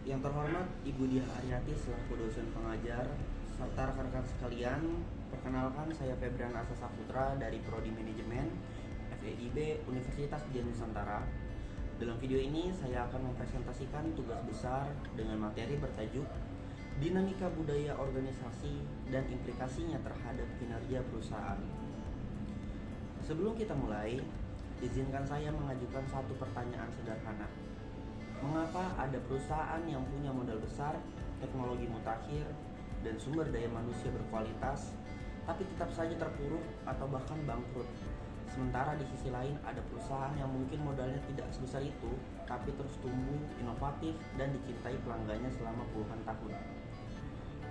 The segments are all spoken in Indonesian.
Yang terhormat Ibu Diah Aryati selaku dosen pengajar serta rekan-rekan sekalian, perkenalkan saya Febrian Asa Saputra dari Prodi Manajemen FEIB Universitas Dian Nusantara. Dalam video ini saya akan mempresentasikan tugas besar dengan materi bertajuk Dinamika Budaya Organisasi dan Implikasinya Terhadap Kinerja Perusahaan. Sebelum kita mulai, izinkan saya mengajukan satu pertanyaan sederhana. Mengapa ada perusahaan yang punya modal besar, teknologi mutakhir, dan sumber daya manusia berkualitas, tapi tetap saja terpuruk atau bahkan bangkrut? Sementara di sisi lain ada perusahaan yang mungkin modalnya tidak sebesar itu, tapi terus tumbuh, inovatif, dan dicintai pelanggannya selama puluhan tahun.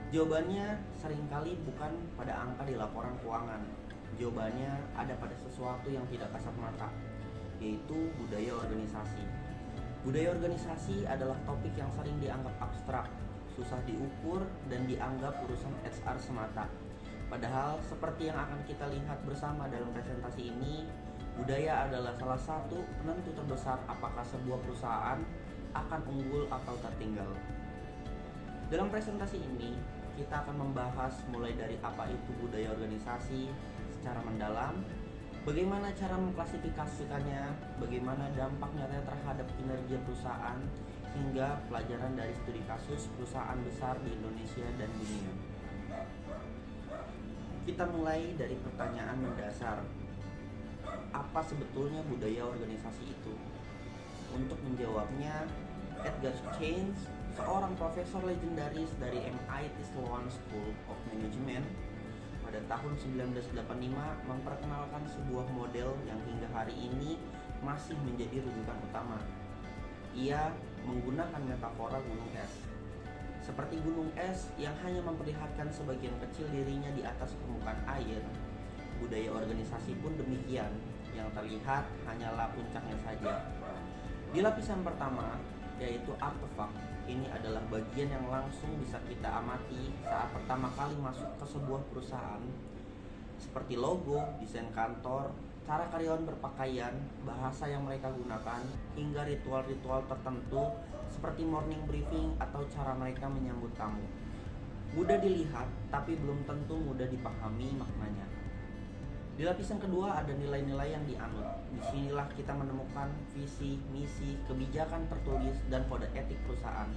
Jawabannya seringkali bukan pada angka di laporan keuangan. Jawabannya ada pada sesuatu yang tidak kasat mata, yaitu budaya organisasi. Budaya organisasi adalah topik yang sering dianggap abstrak, susah diukur, dan dianggap urusan HR semata. Padahal seperti yang akan kita lihat bersama dalam presentasi ini, budaya adalah salah satu penentu terbesar apakah sebuah perusahaan akan unggul atau tertinggal. Dalam presentasi ini, kita akan membahas mulai dari apa itu budaya organisasi secara mendalam, bagaimana cara mengklasifikasikannya, bagaimana dampak nyatanya terhadap kinerja perusahaan, hingga pelajaran dari studi kasus perusahaan besar di Indonesia dan dunia. Kita mulai dari pertanyaan mendasar. Apa sebetulnya budaya organisasi itu? Untuk menjawabnya, Edgar Scheins, seorang profesor legendaris dari MIT Sloan School of Management, pada tahun 1985 memperkenalkan sebuah model yang hingga hari ini masih menjadi rujukan utama. Ia menggunakan metafora gunung es. Seperti gunung es yang hanya memperlihatkan sebagian kecil dirinya di atas permukaan air, budaya organisasi pun demikian, yang terlihat hanyalah puncaknya saja. Di lapisan pertama, yaitu artefak, ini adalah bagian yang langsung bisa kita amati saat pertama kali masuk ke sebuah perusahaan, seperti logo, desain kantor, cara karyawan berpakaian, bahasa yang mereka gunakan, hingga ritual-ritual tertentu seperti morning briefing atau cara mereka menyambut tamu. Mudah dilihat, tapi belum tentu mudah dipahami maknanya. Di lapisan kedua ada nilai-nilai yang dianut. Disinilah kita menemukan visi, misi, kebijakan tertulis, dan kode etik perusahaan.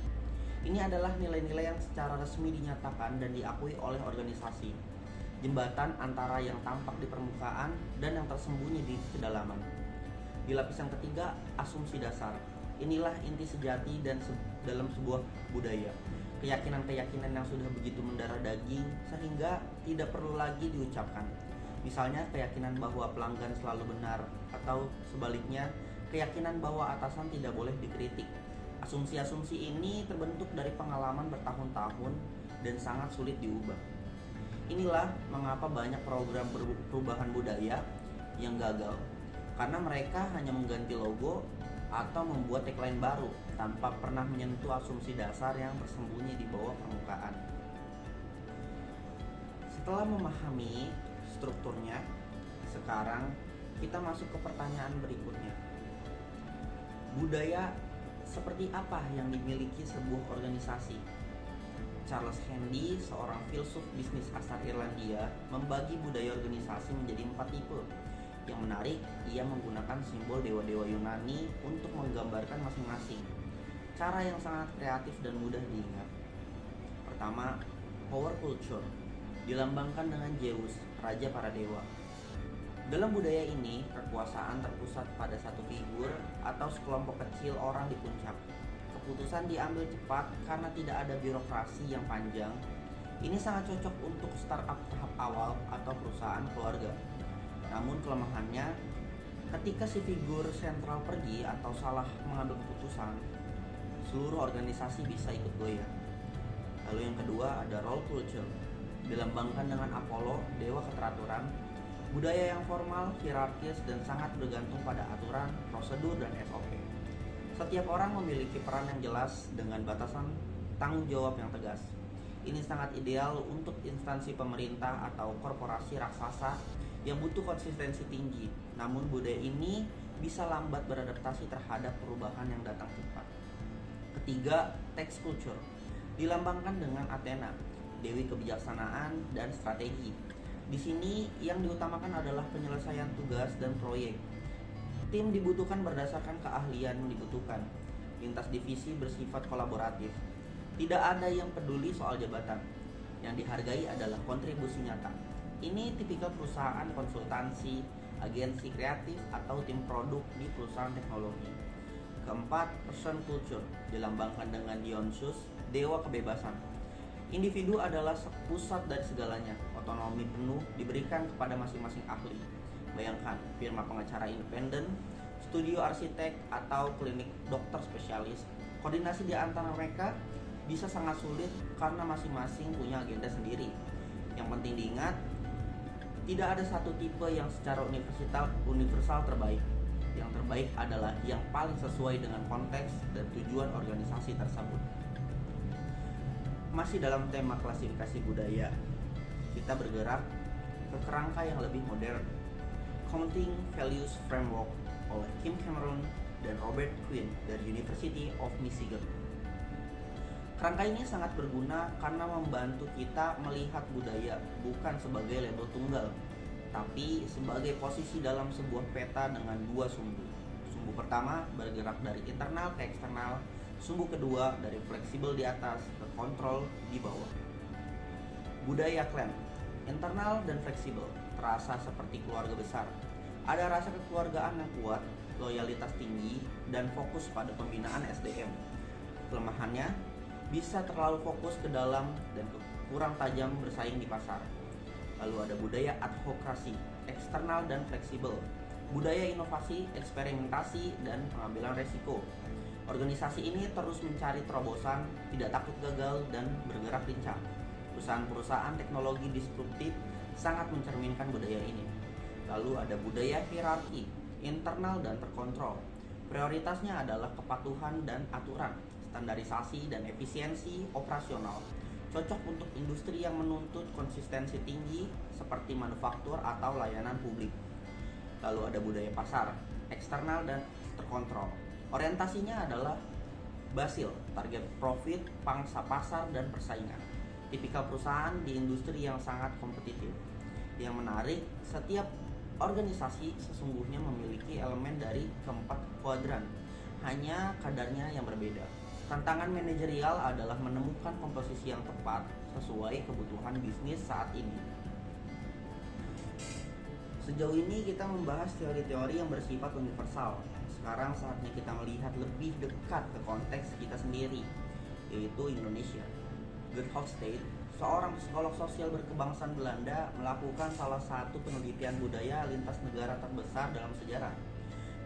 Ini adalah nilai-nilai yang secara resmi dinyatakan dan diakui oleh organisasi. Jembatan antara yang tampak di permukaan dan yang tersembunyi di kedalaman. Di lapisan ketiga, asumsi dasar. Inilah inti sejati dalam sebuah budaya. Keyakinan-keyakinan yang sudah begitu mendarah daging sehingga tidak perlu lagi diucapkan. Misalnya keyakinan bahwa pelanggan selalu benar, atau sebaliknya keyakinan bahwa atasan tidak boleh dikritik. Asumsi-asumsi ini terbentuk dari pengalaman bertahun-tahun dan sangat sulit diubah. Inilah mengapa banyak program perubahan budaya yang gagal, karena mereka hanya mengganti logo atau membuat tagline baru tanpa pernah menyentuh asumsi dasar yang tersembunyi di bawah permukaan. Setelah memahami strukturnya, sekarang kita masuk ke pertanyaan berikutnya. Budaya seperti apa yang dimiliki sebuah organisasi? Charles Handy, seorang filsuf bisnis asal Irlandia, membagi budaya organisasi menjadi 4 tipe. Yang menarik, ia menggunakan simbol dewa-dewa Yunani untuk menggambarkan masing-masing. Cara yang sangat kreatif dan mudah diingat. Pertama, power culture, dilambangkan dengan Zeus, raja para dewa. Dalam budaya ini, kekuasaan terpusat pada satu figur atau sekelompok kecil orang di puncak. Keputusan diambil cepat karena tidak ada birokrasi yang panjang. Ini sangat cocok untuk startup tahap awal atau perusahaan keluarga. Namun kelemahannya, ketika si figur sentral pergi atau salah mengambil keputusan, seluruh organisasi bisa ikut goyah. Lalu yang kedua ada role culture, dilambangkan dengan Apollo, dewa keteraturan. Budaya yang formal, hierarkis, dan sangat bergantung pada aturan, prosedur, dan SOP. Setiap orang memiliki peran yang jelas dengan batasan tanggung jawab yang tegas. Ini sangat ideal untuk instansi pemerintah atau korporasi raksasa yang butuh konsistensi tinggi. Namun budaya ini bisa lambat beradaptasi terhadap perubahan yang datang cepat. Ketiga, text culture, dilambangkan dengan Athena, dewi kebijaksanaan dan strategi. Di sini yang diutamakan adalah penyelesaian tugas dan proyek. Tim dibutuhkan berdasarkan keahlian yang dibutuhkan. Lintas divisi bersifat kolaboratif. Tidak ada yang peduli soal jabatan. Yang dihargai adalah kontribusi nyata. Ini tipikal perusahaan konsultansi, agensi kreatif, atau tim produk di perusahaan teknologi. Keempat, person culture, dilambangkan dengan Dionysus, dewa kebebasan. Individu adalah pusat dari segalanya. Otonomi penuh diberikan kepada masing-masing ahli. Bayangkan, firma pengacara independen, studio arsitek, atau klinik dokter spesialis. Koordinasi di antara mereka bisa sangat sulit karena masing-masing punya agenda sendiri. Yang penting diingat, tidak ada satu tipe yang secara universal terbaik. Yang terbaik adalah yang paling sesuai dengan konteks dan tujuan organisasi tersebut. Masih dalam tema klasifikasi budaya, kita bergerak ke kerangka yang lebih modern. Counting Values Framework oleh Kim Cameron dan Robert Quinn dari University of Michigan. Kerangka ini sangat berguna karena membantu kita melihat budaya bukan sebagai label tunggal, tapi sebagai posisi dalam sebuah peta dengan dua sumbu. Sumbu pertama bergerak dari internal ke eksternal, sumbu kedua dari fleksibel di atas ke kontrol di bawah. Budaya klan, internal dan fleksibel, terasa seperti keluarga besar. Ada rasa kekeluargaan yang kuat, loyalitas tinggi, dan fokus pada pembinaan SDM. Kelemahannya, bisa terlalu fokus ke dalam dan kurang tajam bersaing di pasar. Lalu ada budaya adhokrasi, eksternal dan fleksibel. Budaya inovasi, eksperimentasi, dan pengambilan resiko. Organisasi ini terus mencari terobosan, tidak takut gagal, dan bergerak lincah. Perusahaan-perusahaan teknologi disruptif sangat mencerminkan budaya ini. Lalu ada budaya hierarki, internal dan terkontrol. Prioritasnya adalah kepatuhan dan aturan, standarisasi dan efisiensi operasional. Cocok untuk industri yang menuntut konsistensi tinggi seperti manufaktur atau layanan publik. Lalu ada budaya pasar, eksternal dan terkontrol. Orientasinya adalah basil, target profit, pangsa pasar, dan persaingan. Tipikal perusahaan di industri yang sangat kompetitif. Yang menarik, setiap organisasi sesungguhnya memiliki elemen dari keempat kuadran, hanya kadarnya yang berbeda. Tantangan manajerial adalah menemukan komposisi yang tepat sesuai kebutuhan bisnis saat ini. Sejauh ini kita membahas teori-teori yang bersifat universal. Sekarang saatnya kita melihat lebih dekat ke konteks kita sendiri, yaitu Indonesia. Gert Hofstede, seorang psikolog sosial berkebangsaan Belanda, melakukan salah satu penelitian budaya lintas negara terbesar dalam sejarah.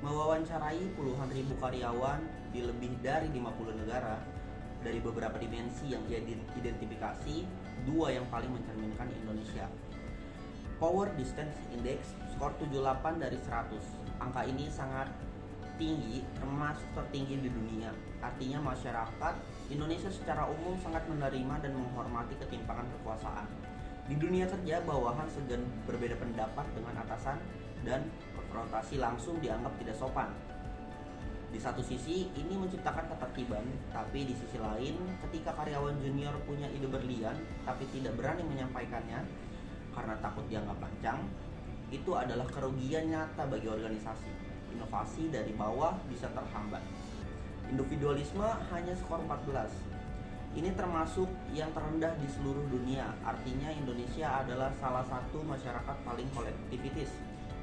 Mewawancarai puluhan ribu karyawan di lebih dari 50 negara. Dari beberapa dimensi yang ia identifikasi, dua yang paling mencerminkan Indonesia. Power Distance Index skor 78 dari 100. Angka ini sangat tinggi, termasuk tertinggi di dunia. Artinya masyarakat Indonesia secara umum sangat menerima dan menghormati ketimpangan kekuasaan. Di dunia kerja, bawahan segan berbeda pendapat dengan atasan dan konfrontasi langsung dianggap tidak sopan. Di satu sisi, ini menciptakan ketertiban, tapi di sisi lain, ketika karyawan junior punya ide berlian tapi tidak berani menyampaikannya karena takut dianggap lancang, itu adalah kerugian nyata bagi organisasi. Inovasi dari bawah bisa terhambat. Individualisme hanya skor 14. Ini termasuk yang terendah di seluruh dunia. Artinya Indonesia adalah salah satu masyarakat paling kolektivitis.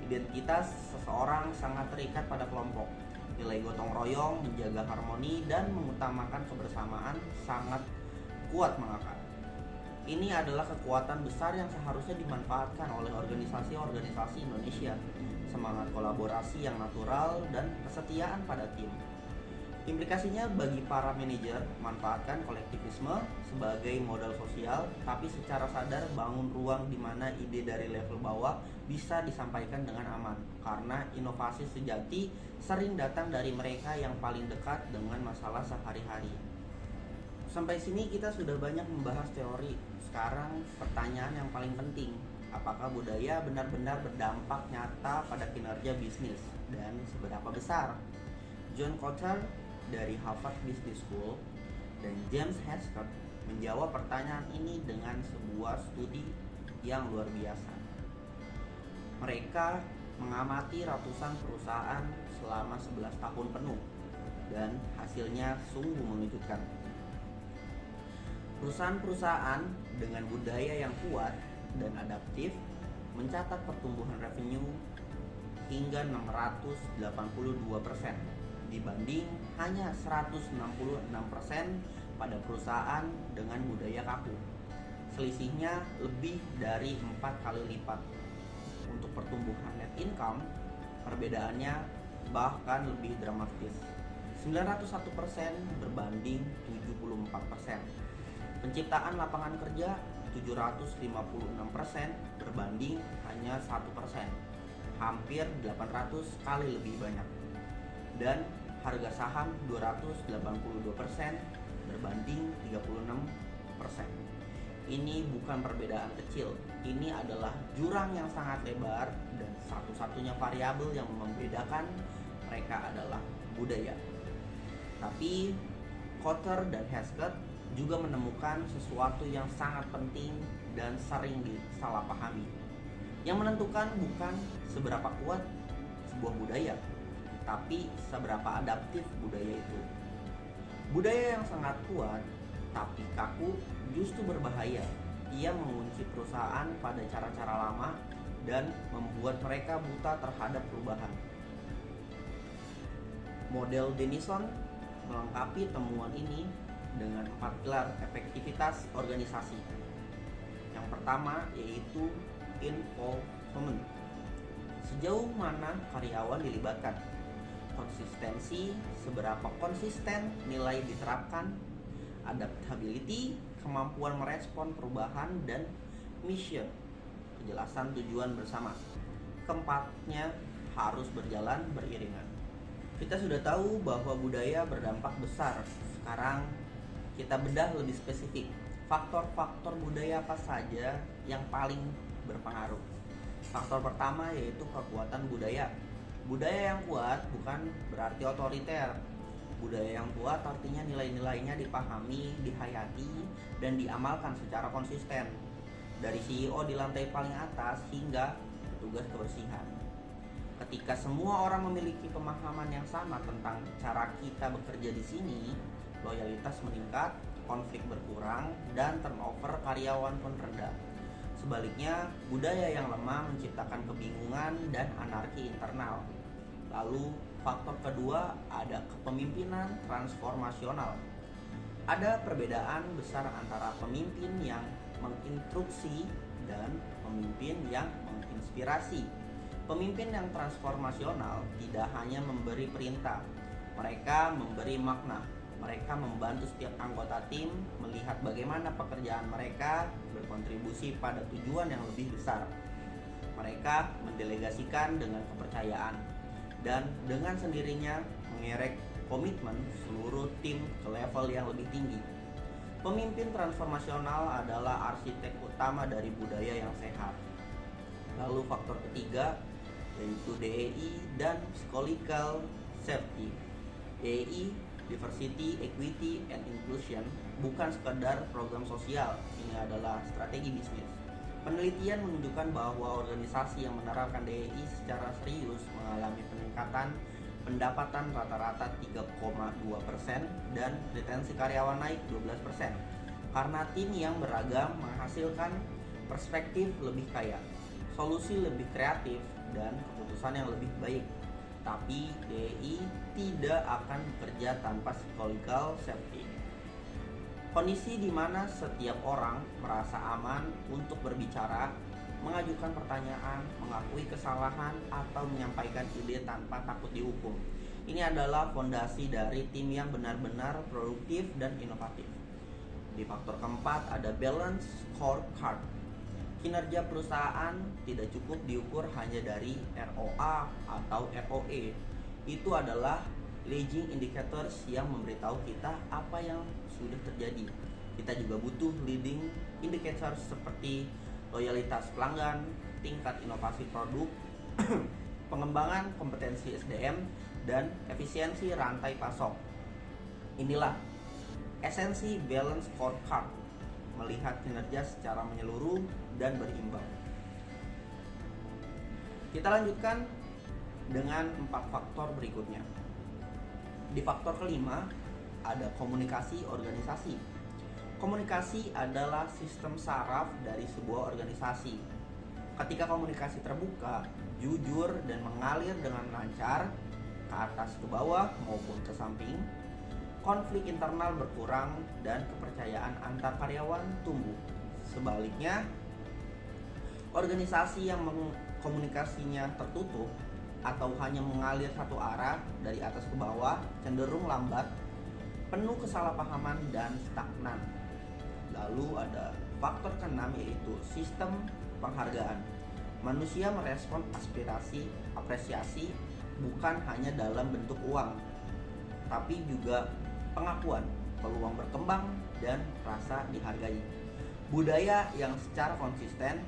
Identitas seseorang sangat terikat pada kelompok. Nilai gotong royong, menjaga harmoni, dan mengutamakan kebersamaan sangat kuat mengakar. Ini adalah kekuatan besar yang seharusnya dimanfaatkan oleh organisasi-organisasi Indonesia. Semangat kolaborasi yang natural dan kesetiaan pada tim. Implikasinya bagi para manajer, manfaatkan kolektivisme sebagai modal sosial, tapi secara sadar bangun ruang di mana ide dari level bawah bisa disampaikan dengan aman. Karena inovasi sejati sering datang dari mereka yang paling dekat dengan masalah sehari-hari. Sampai sini kita sudah banyak membahas teori. Sekarang pertanyaan yang paling penting, apakah budaya benar-benar berdampak nyata pada kinerja bisnis dan seberapa besar? John Kotter dari Harvard Business School dan James Haskell menjawab pertanyaan ini dengan sebuah studi yang luar biasa. Mereka mengamati ratusan perusahaan selama 11 tahun penuh dan hasilnya sungguh mengejutkan. Perusahaan-perusahaan dengan budaya yang kuat dan adaptif mencatat pertumbuhan revenue hingga 682% dibanding hanya 166% pada perusahaan dengan budaya kaku. Selisihnya lebih dari 4 kali lipat. Untuk pertumbuhan net income, perbedaannya bahkan lebih dramatis. 901% berbanding 74%. Penciptaan lapangan kerja 756% berbanding hanya 1%. Hampir 800 kali lebih banyak. Dan harga saham 282% berbanding 36%. Ini bukan perbedaan kecil, ini adalah jurang yang sangat lebar dan satu-satunya variabel yang membedakan mereka adalah budaya. Tapi Kotler dan Haskell juga menemukan sesuatu yang sangat penting dan sering disalahpahami. Yang menentukan bukan seberapa kuat sebuah budaya, tapi seberapa adaptif budaya itu. Budaya yang sangat kuat tapi kaku justru berbahaya. Ia mengunci perusahaan pada cara-cara lama dan membuat mereka buta terhadap perubahan. Model Denison melengkapi temuan ini dengan 4 pilar efektivitas organisasi. Yang pertama yaitu involvement. Sejauh mana karyawan dilibatkan? Konsistensi, seberapa konsisten nilai diterapkan, adaptability, kemampuan merespon perubahan, dan mission, kejelasan tujuan bersama. Keempatnya harus berjalan beriringan. Kita sudah tahu bahwa budaya berdampak besar. Sekarang kita bedah lebih spesifik. Faktor-faktor budaya apa saja yang paling berpengaruh? Faktor pertama yaitu kekuatan budaya. Budaya yang kuat bukan berarti otoriter. Budaya yang kuat artinya nilai-nilainya dipahami, dihayati, dan diamalkan secara konsisten. Dari CEO di lantai paling atas hingga petugas kebersihan. Ketika semua orang memiliki pemahaman yang sama tentang cara kita bekerja di sini, loyalitas meningkat, konflik berkurang, dan turnover karyawan pun rendah. Sebaliknya, budaya yang lemah menciptakan kebingungan dan anarki internal. Lalu, faktor kedua ada kepemimpinan transformasional. Ada perbedaan besar antara pemimpin yang menginstruksi dan pemimpin yang menginspirasi. Pemimpin yang transformasional tidak hanya memberi perintah, mereka memberi makna. Mereka membantu setiap anggota tim melihat bagaimana pekerjaan mereka berkontribusi pada tujuan yang lebih besar. Mereka mendelegasikan dengan kepercayaan dan dengan sendirinya mengerek komitmen seluruh tim ke level yang lebih tinggi. Pemimpin transformasional adalah arsitek utama dari budaya yang sehat. Lalu faktor ketiga yaitu DEI dan psychological safety. DEI, Diversity, Equity, and Inclusion, bukan sekedar program sosial, ini adalah strategi bisnis. Penelitian menunjukkan bahwa organisasi yang menerapkan DEI secara serius mengalami peningkatan pendapatan rata-rata 3,2% dan retensi karyawan naik 12%. Karena tim yang beragam menghasilkan perspektif lebih kaya, solusi lebih kreatif, dan keputusan yang lebih baik. Tapi DEI tidak akan bekerja tanpa psychological safety. Kondisi di mana setiap orang merasa aman untuk berbicara, mengajukan pertanyaan, mengakui kesalahan, atau menyampaikan ide tanpa takut dihukum. Ini adalah fondasi dari tim yang benar-benar produktif dan inovatif. Di faktor keempat ada balance scorecard. Kinerja perusahaan tidak cukup diukur hanya dari ROA atau ROE. Itu adalah leading indicators yang memberitahu kita apa yang sudah terjadi. Kita juga butuh leading indicators seperti loyalitas pelanggan, tingkat inovasi produk, pengembangan kompetensi SDM, dan efisiensi rantai pasok. Inilah esensi balance scorecard, melihat kinerja secara menyeluruh dan berimbang. Kita lanjutkan dengan 4 faktor berikutnya. Di faktor kelima ada komunikasi organisasi. Komunikasi adalah sistem saraf dari sebuah organisasi. Ketika komunikasi terbuka, jujur, dan mengalir dengan lancar ke atas ke bawah maupun ke samping, konflik internal berkurang dan kepercayaan antar karyawan tumbuh. Sebaliknya, organisasi yang komunikasinya tertutup atau hanya mengalir satu arah dari atas ke bawah cenderung lambat, penuh kesalahpahaman dan stagnan. Lalu ada faktor keenam, yaitu sistem penghargaan. Manusia merespon apresiasi bukan hanya dalam bentuk uang, tapi juga pengakuan, peluang berkembang, dan rasa dihargai. Budaya yang secara konsisten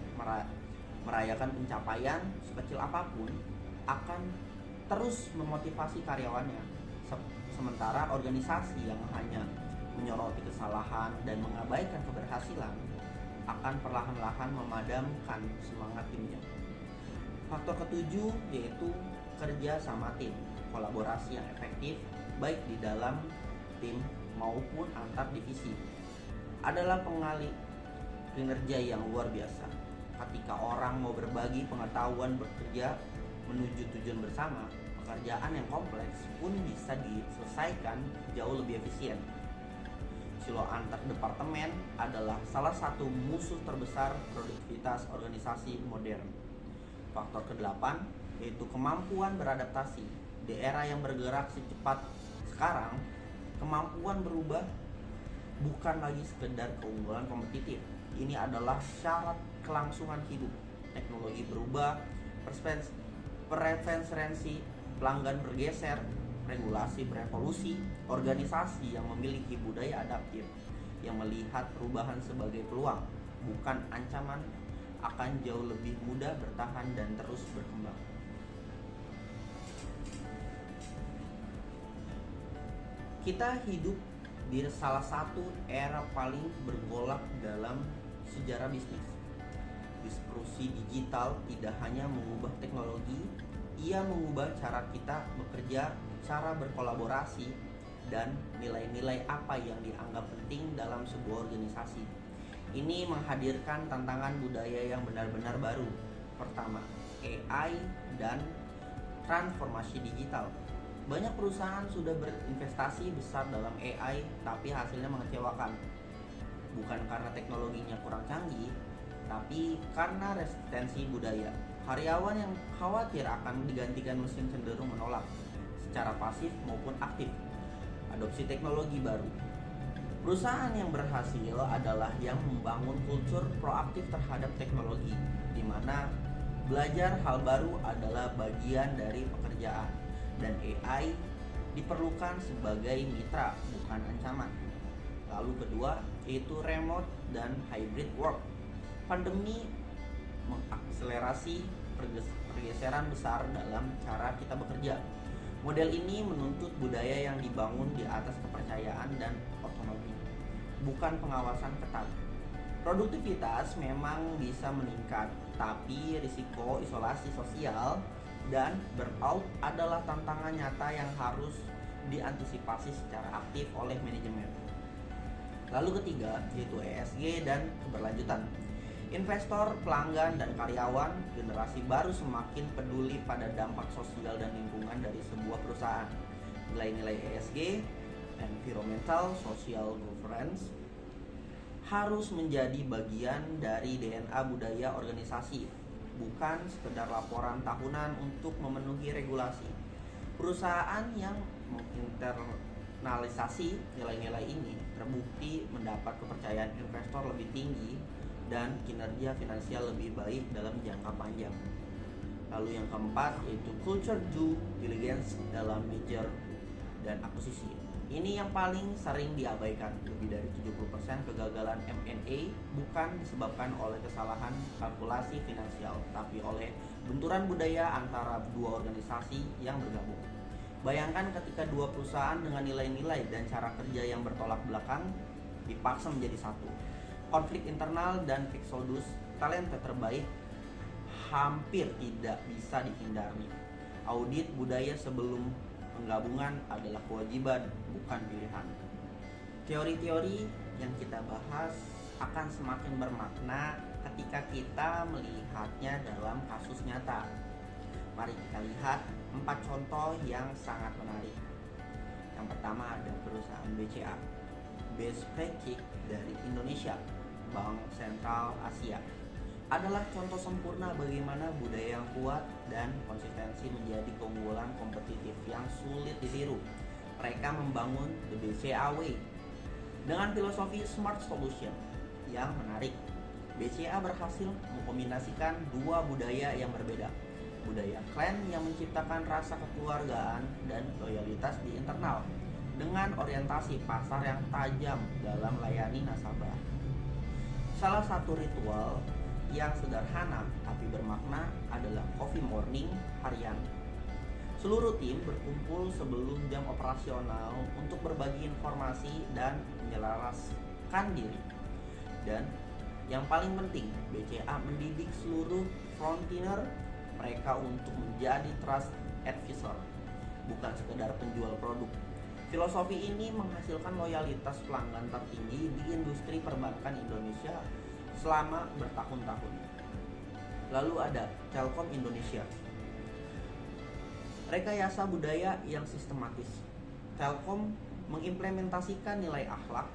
merayakan pencapaian sekecil apapun akan terus memotivasi karyawannya. Sementara organisasi yang hanya menyoroti kesalahan dan mengabaikan keberhasilan akan perlahan-lahan memadamkan semangat timnya. Faktor ketujuh yaitu kerja sama tim, kolaborasi yang efektif baik di dalam tim maupun antar divisi adalah pengalih kinerja yang luar biasa. Ketika orang mau berbagi pengetahuan bekerja menuju tujuan bersama, pekerjaan yang kompleks pun bisa diselesaikan jauh lebih efisien. Silo antar departemen adalah salah satu musuh terbesar produktivitas organisasi modern. Faktor ke-8 yaitu kemampuan beradaptasi. Di era yang bergerak secepat sekarang, kemampuan berubah bukan lagi sekedar keunggulan kompetitif. Ini adalah syarat kelangsungan hidup. Teknologi berubah, preferensi pelanggan bergeser, regulasi berevolusi. Organisasi yang memiliki budaya adaptif, yang melihat perubahan sebagai peluang, bukan ancaman, akan jauh lebih mudah bertahan dan terus berkembang. Kita hidup di salah satu era paling bergolak dalam sejarah bisnis. Disrupsi digital tidak hanya mengubah teknologi, ia mengubah cara kita bekerja, cara berkolaborasi, dan nilai-nilai apa yang dianggap penting dalam sebuah organisasi. Ini menghadirkan tantangan budaya yang benar-benar baru. Pertama, AI dan transformasi digital. Banyak perusahaan sudah berinvestasi besar dalam AI, tapi hasilnya mengecewakan. Bukan karena teknologinya kurang canggih, tapi karena resistensi budaya. Karyawan yang khawatir akan digantikan mesin cenderung menolak, secara pasif maupun aktif, adopsi teknologi baru. Perusahaan yang berhasil adalah yang membangun kultur proaktif terhadap teknologi, di mana belajar hal baru adalah bagian dari pekerjaan, dan AI diperlukan sebagai mitra, bukan ancaman. Lalu kedua, yaitu remote dan hybrid work. Pandemi mengakselerasi pergeseran besar dalam cara kita bekerja. Model ini menuntut budaya yang dibangun di atas kepercayaan dan otonomi, bukan pengawasan ketat. Produktivitas memang bisa meningkat, tapi risiko isolasi sosial dan burnout adalah tantangan nyata yang harus diantisipasi secara aktif oleh manajemen. Lalu ketiga, yaitu ESG dan keberlanjutan. Investor, pelanggan, dan karyawan generasi baru semakin peduli pada dampak sosial dan lingkungan dari sebuah perusahaan. Nilai-nilai ESG, Environmental Social Governance, harus menjadi bagian dari DNA budaya organisasi, bukan sekedar laporan tahunan untuk memenuhi regulasi. Perusahaan yang menginternalisasi nilai-nilai ini terbukti mendapat kepercayaan investor lebih tinggi dan kinerja finansial lebih baik dalam jangka panjang. Lalu yang keempat, yaitu culture due diligence dalam merger dan akuisisi. Ini yang paling sering diabaikan. Lebih dari 70% kegagalan M&A bukan disebabkan oleh kesalahan kalkulasi finansial, tapi oleh benturan budaya antara dua organisasi yang bergabung. Bayangkan ketika dua perusahaan dengan nilai-nilai dan cara kerja yang bertolak belakang dipaksa menjadi satu. Konflik internal dan eksodus talenta terbaik hampir tidak bisa dihindari. Audit budaya sebelum penggabungan adalah kewajiban, bukan pilihan. Teori-teori yang kita bahas akan semakin bermakna ketika kita melihatnya dalam kasus nyata. Mari kita lihat 4 contoh yang sangat menarik. Yang pertama ada perusahaan BCA, Best Practice dari Indonesia, Bank Sentral Asia. Adalah contoh sempurna bagaimana budaya yang kuat dan konsistensi menjadi keunggulan kompetitif yang sulit ditiru. Mereka membangun The BCA Way dengan filosofi Smart Solution yang menarik. BCA berhasil mengkombinasikan dua budaya yang berbeda. Budaya klan yang menciptakan rasa kekeluargaan dan loyalitas di internal dengan orientasi pasar yang tajam dalam melayani nasabah. Salah satu ritual yang sederhana tapi bermakna adalah coffee morning harian. Seluruh tim berkumpul sebelum jam operasional untuk berbagi informasi dan menyelaraskan diri. Dan yang paling penting, BCA mendidik seluruh frontliner mereka untuk menjadi trust advisor, bukan sekedar penjual produk. Filosofi ini menghasilkan loyalitas pelanggan tertinggi di industri perbankan Indonesia selama bertahun-tahun. Lalu ada Telkom Indonesia. Rekayasa budaya yang sistematis. Telkom mengimplementasikan nilai akhlak,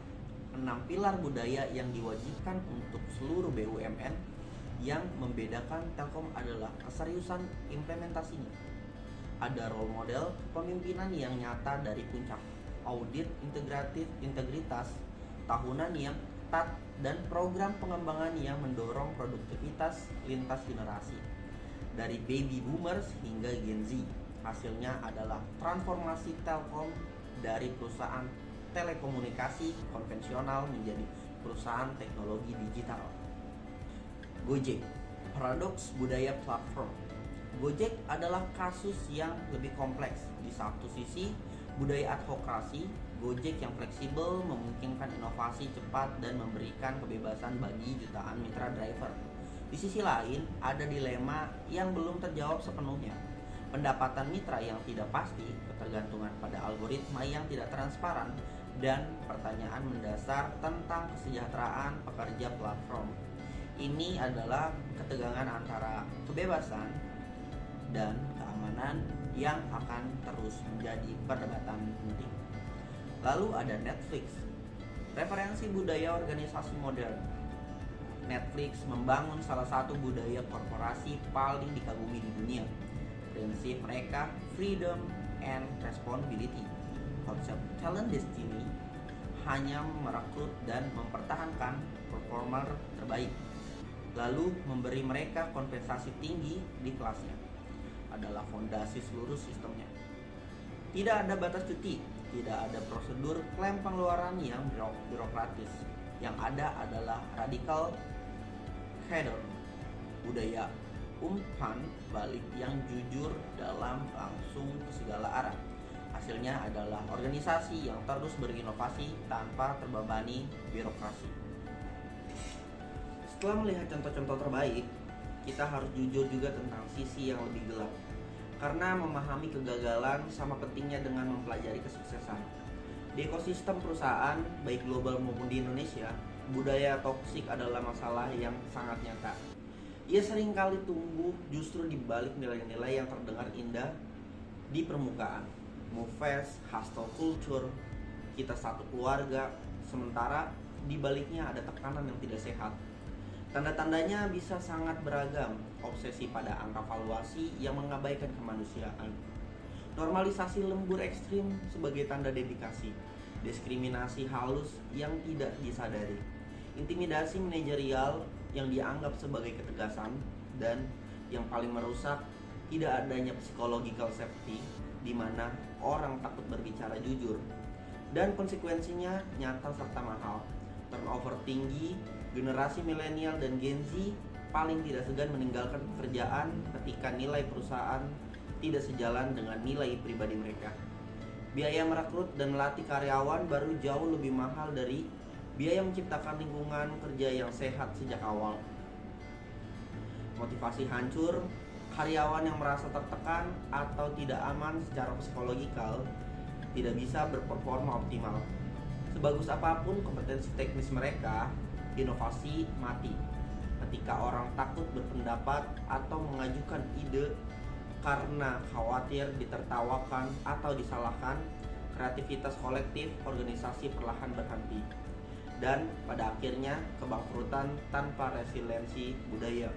6 pilar budaya yang diwajibkan untuk seluruh BUMN. Yang membedakan Telkom adalah keseriusan implementasinya. Ada role model kepemimpinan yang nyata dari puncak, audit integritas tahunan yang ketat, dan program pengembangan yang mendorong produktivitas lintas generasi. Dari baby boomers hingga Gen Z, hasilnya adalah transformasi Telkom dari perusahaan telekomunikasi konvensional menjadi perusahaan teknologi digital. Gojek, paradoks budaya platform. Gojek adalah kasus yang lebih kompleks. Di satu sisi, budaya advokasi, Gojek yang fleksibel memungkinkan inovasi cepat dan memberikan kebebasan bagi jutaan mitra driver. Di sisi lain, ada dilema yang belum terjawab sepenuhnya. Pendapatan mitra yang tidak pasti, ketergantungan pada algoritma yang tidak transparan, dan pertanyaan mendasar tentang kesejahteraan pekerja platform. Ini adalah ketegangan antara kebebasan dan keamanan yang akan terus menjadi perdebatan penting. Lalu ada Netflix, referensi budaya organisasi modern. Netflix membangun salah satu budaya korporasi paling dikagumi di dunia. Prinsip mereka freedom and responsibility. Konsep talent destiny hanya merekrut dan mempertahankan performer terbaik, lalu memberi mereka kompensasi tinggi di kelasnya. Adalah fondasi seluruh sistemnya. Tidak ada batas cuti, tidak ada prosedur klaim pengeluaran yang birokratis. Yang ada adalah radikal hedon, budaya umpan balik yang jujur dalam langsung ke segala arah. Hasilnya adalah organisasi yang terus berinovasi tanpa terbebani birokrasi. Setelah melihat contoh-contoh terbaik, kita harus jujur juga tentang sisi yang lebih gelap. Karena memahami kegagalan sama pentingnya dengan mempelajari kesuksesan. Di ekosistem perusahaan, baik global maupun di Indonesia, budaya toksik adalah masalah yang sangat nyata. Ia seringkali tumbuh justru di balik nilai-nilai yang terdengar indah di permukaan. Move fast, hustle culture, kita satu keluarga, sementara di baliknya ada tekanan yang tidak sehat. Tanda-tandanya bisa sangat beragam, obsesi pada angka valuasi yang mengabaikan kemanusiaan, normalisasi lembur ekstrim sebagai tanda dedikasi, diskriminasi halus yang tidak disadari, intimidasi manajerial yang dianggap sebagai ketegasan, dan yang paling merusak, tidak adanya psychological safety di mana orang takut berbicara jujur, dan konsekuensinya nyata serta mahal. Turnover tinggi, generasi milenial dan Gen Z paling tidak segan meninggalkan pekerjaan ketika nilai perusahaan tidak sejalan dengan nilai pribadi mereka. Biaya merekrut dan melatih karyawan baru jauh lebih mahal dari biaya menciptakan lingkungan kerja yang sehat sejak awal. Motivasi hancur, karyawan yang merasa tertekan atau tidak aman secara psikologikal tidak bisa berperforma optimal. Sebagus apapun kompetensi teknis mereka, inovasi mati ketika orang takut berpendapat atau mengajukan ide karena khawatir ditertawakan atau disalahkan. Kreativitas kolektif organisasi perlahan berhenti, dan pada akhirnya kebangkrutan tanpa resiliensi budaya.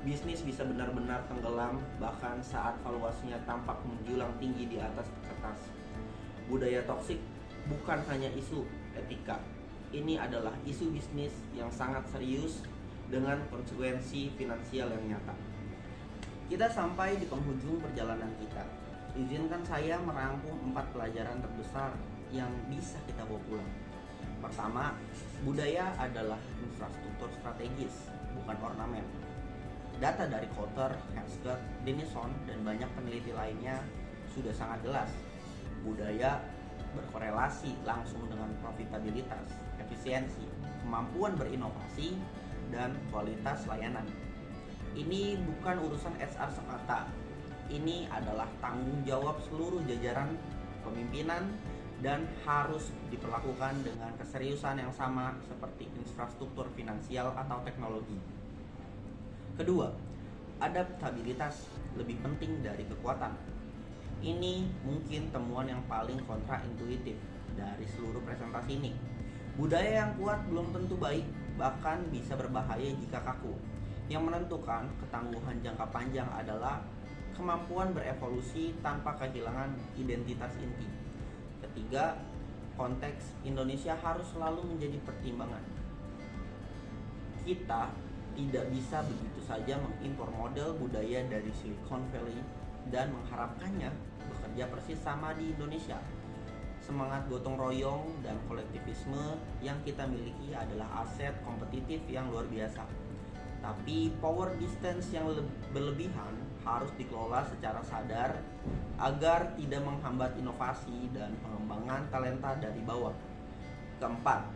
Bisnis bisa benar-benar tenggelam bahkan saat valuasinya tampak menjulang tinggi di atas kertas. Budaya toksik bukan hanya isu etika, ini adalah isu bisnis yang sangat serius dengan konsekuensi finansial yang nyata. Kita sampai di penghujung perjalanan kita. Izinkan saya merangkum 4 pelajaran terbesar yang bisa kita bawa pulang. Pertama, budaya adalah infrastruktur strategis, bukan ornamen. Data dari Kotter, Henschke, Denison, dan banyak peneliti lainnya sudah sangat jelas. Budaya berkorelasi langsung dengan profitabilitas, efisiensi, kemampuan berinovasi, dan kualitas layanan. Ini bukan urusan HR semata. Ini adalah tanggung jawab seluruh jajaran kepemimpinan dan harus diperlakukan dengan keseriusan yang sama seperti infrastruktur finansial atau teknologi. Kedua, adaptabilitas lebih penting dari kekuatan. Ini mungkin temuan yang paling kontraintuitif dari seluruh presentasi ini. Budaya yang kuat belum tentu baik, bahkan bisa berbahaya jika kaku. Yang menentukan ketangguhan jangka panjang adalah kemampuan berevolusi tanpa kehilangan identitas inti. Ketiga, konteks Indonesia harus selalu menjadi pertimbangan. Kita tidak bisa begitu saja mengimpor model budaya dari Silicon Valley dan mengharapkannya bekerja persis sama di Indonesia. Semangat gotong royong dan kolektivisme yang kita miliki adalah aset kompetitif yang luar biasa. Tapi power distance yang berlebihan harus dikelola secara sadar agar tidak menghambat inovasi dan pengembangan talenta dari bawah. Keempat,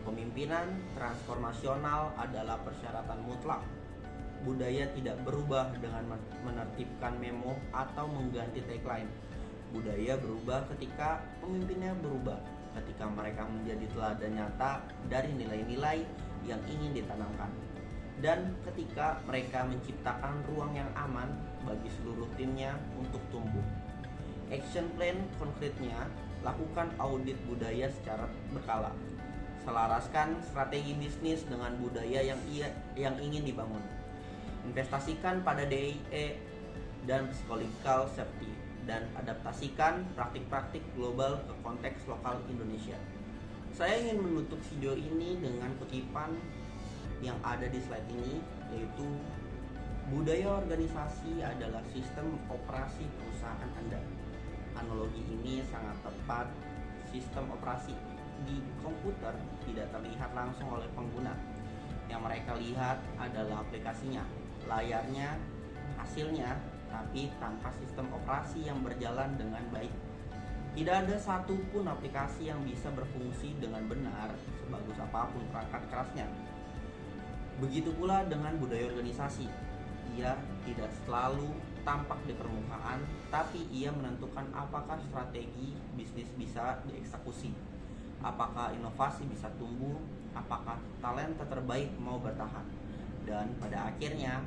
pemimpinan transformasional adalah persyaratan mutlak. Budaya tidak berubah dengan menertibkan memo atau mengganti tagline. Budaya berubah ketika pemimpinnya berubah, ketika mereka menjadi teladan nyata dari nilai-nilai yang ingin ditanamkan, dan ketika mereka menciptakan ruang yang aman bagi seluruh timnya untuk tumbuh. Action plan konkretnya, lakukan audit budaya secara berkala. Selaraskan strategi bisnis dengan budaya yang ingin dibangun. Investasikan pada DIE dan psychological safety, dan adaptasikan praktik-praktik global ke konteks lokal Indonesia. Saya ingin menutup video ini dengan kutipan yang ada di slide ini, yaitu budaya organisasi adalah sistem operasi perusahaan Anda. Analogi ini sangat tepat. Sistem operasi di komputer tidak terlihat langsung oleh pengguna. Yang mereka lihat adalah aplikasinya, layarnya, hasilnya, tapi tanpa sistem operasi yang berjalan dengan baik. Tidak ada satupun aplikasi yang bisa berfungsi dengan benar sebagus apapun perangkat kerasnya. Begitu pula dengan budaya organisasi. Ia tidak selalu tampak di permukaan, tapi ia menentukan apakah strategi bisnis bisa dieksekusi, apakah inovasi bisa tumbuh, apakah talenta terbaik mau bertahan, dan pada akhirnya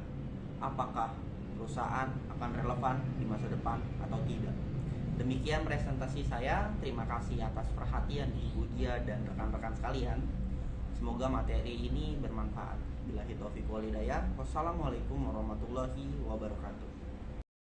apakah perusahaan akan relevan di masa depan atau tidak. Demikian presentasi saya. Terima kasih atas perhatian Ibu Dia dan rekan-rekan sekalian. Semoga materi ini bermanfaat. Billahi taufiq wal hidayah. Wassalamualaikum warahmatullahi wabarakatuh.